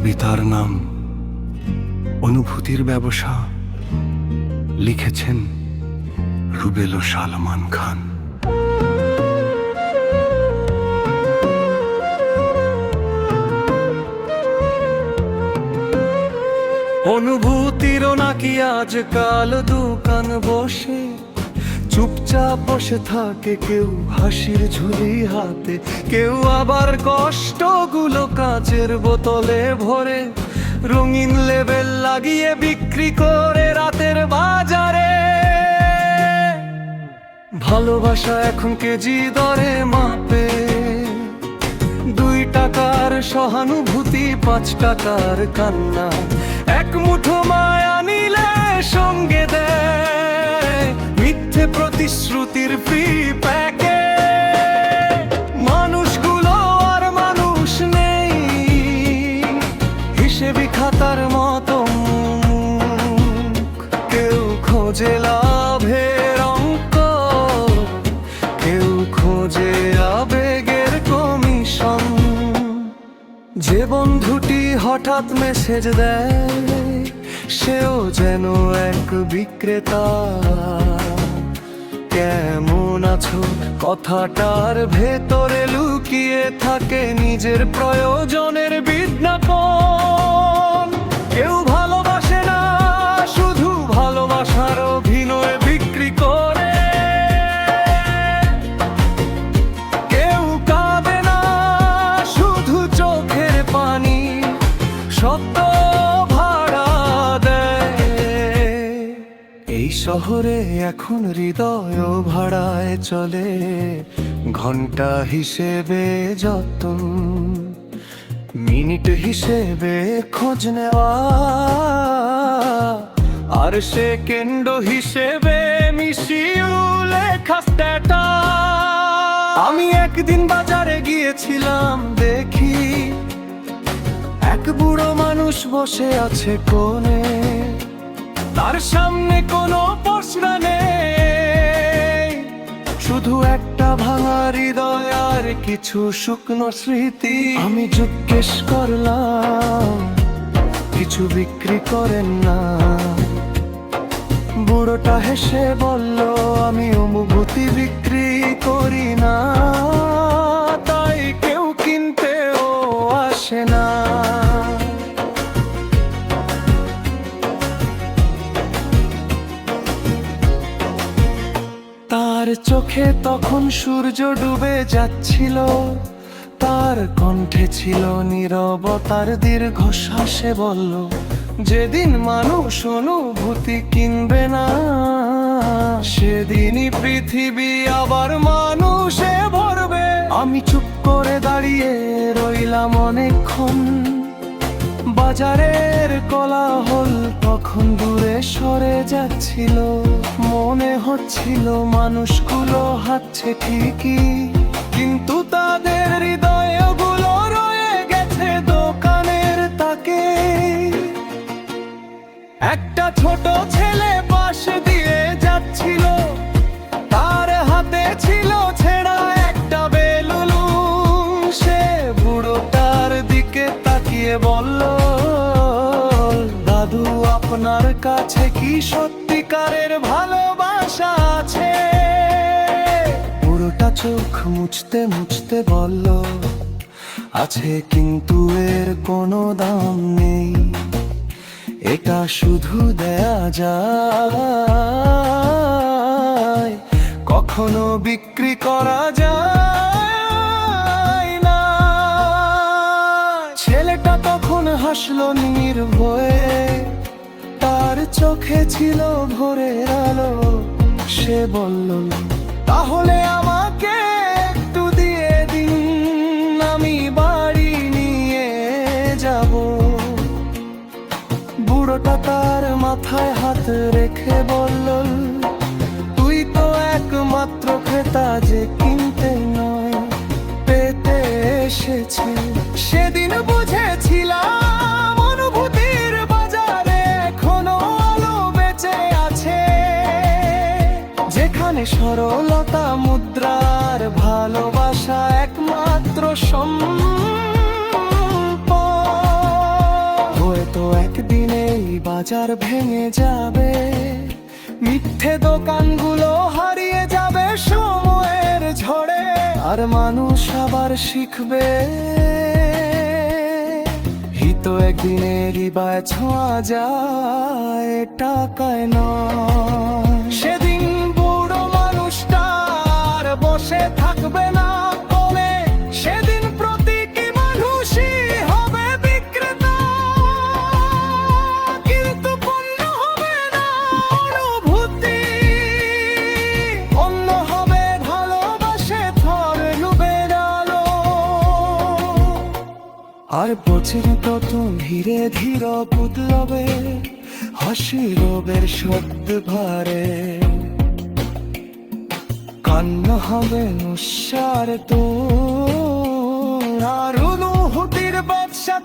কবিতার নাম অনুভূতির ব্যবসা, লিখেছেন রুবেল ও সালমান খান। অনুভূতিরও নাকি আজকাল দোকান বসে, চুপচাপ বসে থাকে কেউ হাসির ঝুলি হাতে, কেউ আবার কষ্টগুলো কাচের বোতলে ভরে রঙিন লেবেল লাগিয়ে বিক্রি করে রাতের বাজারে। ভালোবাসা এখন কেজি দরে মাপে, 2 টাকার সহানুভূতি, 5 টাকার কান্না, এক মুঠো মায়া নিলে সঙ্গে দেয় মিথ্যে প্রতিশ্রুতির ফ্রি প্যাকে। মানুষগুলো আর মানুষ নেই, হিসেবি খাতার মতো মুখ। কেউ খোঁজে লাভের অঙ্ক, কেউ খোঁজে আবেগের কমিশন। যে বন্ধুটি হঠাৎ মেসেজ দেয়, সেও যেন এক বিক্রেতা। কেমন আছো কথাটার ভেতরে লুকিয়ে থাকে নিজের প্রয়োজনের বিজ্ঞাপন। কেউ ভালোবাসে না, শুধু ভালোবাসার অভিনয় বিক্রি করে। কেউ কাঁদে না, শুধু চোখের পানি সত্য ভাড়া দেয়। এই শহরে এখন হৃদয় ভাড়ায় চলে, ঘন্টা হিসেবে যতন, মিনিট হিসেবে খোঁজ নেওয়া, আর সেকেন্ড হিসেবে মিশিয়ে লেখা স্ট্যাটাস। আমি একদিন বাজারে গিয়েছিলাম, দেখি এক বুড়ো মানুষ বসে আছে কোণে, তার সামনে কোনো প্রশ্ন নেই, শুধু একটা ভাঙা হৃদয় আর কিছু শুকনো স্মৃতি। আমি জিজ্ঞেস করলাম, কিছু বিক্রি করেন না? বুড়োটা হেসে বলল, আমি অনুভূতি বিক্রি করি না, তাই কেউ কিনতেও আসে না। তার চোখে তখন সূর্য ডুবে যাচ্ছিল, তার কণ্ঠে ছিল নীরবতার দীর্ঘশ্বাসে বলল, যেদিন মানুষ অনুভূতি কিনবে না, সেদিনই পৃথিবী আবার মানুষে ভরবে। আমি চুপ করে দাঁড়িয়ে রইলাম অনেকক্ষণ, বাজারের কোলাহল তখন দূরে সরে যাচ্ছিল। মনে হচ্ছিল মানুষগুলো হাঁটছে ঠিকই, কিন্তু তাদের হৃদয়গুলো রয়ে গেছে দোকানের তাকে। একটা ছোট ছেলে পাশে দিয়ে যাচ্ছিল, তার হাতে ছিল ছেঁড়া একটা বেলুন। সে বুড়োটার দিকে তাকিয়ে বলল, দাদু, আপনার কাছে কি সত্যিকারের ভালোবাসা আছে? বুড়োটা চোখ মুছতে মুছতে বলল, আছে, কিন্তু এর কোনো দাম নেই, এটা শুধু দেয়া যায়, কখনো বিক্রি করা যায় না। ছেলেটা তখন হাসলো নির্ভয়ে, তার চোখে ছিল ভোরের আলো। সে বলল, তাহলে আমাকে একটু দিয়ে দিন, আমি বাড়ি নিয়ে যাব। বুড়োটা তার মাথায় হাত রেখে বলল, তুই তো একমাত্র ক্রেতা যে কিনতে নয় পেতে এসেছে। সেদিন বুঝেছিলাম অনুভূতির বাজারে এখনো আলো বেঁচে আছে, যেখানে সরলতা মুদ্রার ভালোবাসা একমাত্র সম্পদ। বাজার ভেঙে যাবে, মিথ্যে দোকানগুলো হারিয়ে যাবে সময়ের ঝড়ে, আর মানুষ আবার শিখবে হিত একদিনেরই বা ছোঁয়া যায়, টাকায় নয়। সেদিন বুড়ো মানুষটা আর বসে থাকবে না কোণে, সেদিন প্রতীকী মানুষই হবে বিক্রেতা, কিন্তু পণ্য হবে না অনুভূতি, অন্য হবে ভালোবাসে থর ডুবের আলো। আর বছর তত ধীরে ধীরে বদলাবে হাসি রবের শব্দ ভারে, কান্না হবে উৎসার তো আর অনুভূতির বাদশা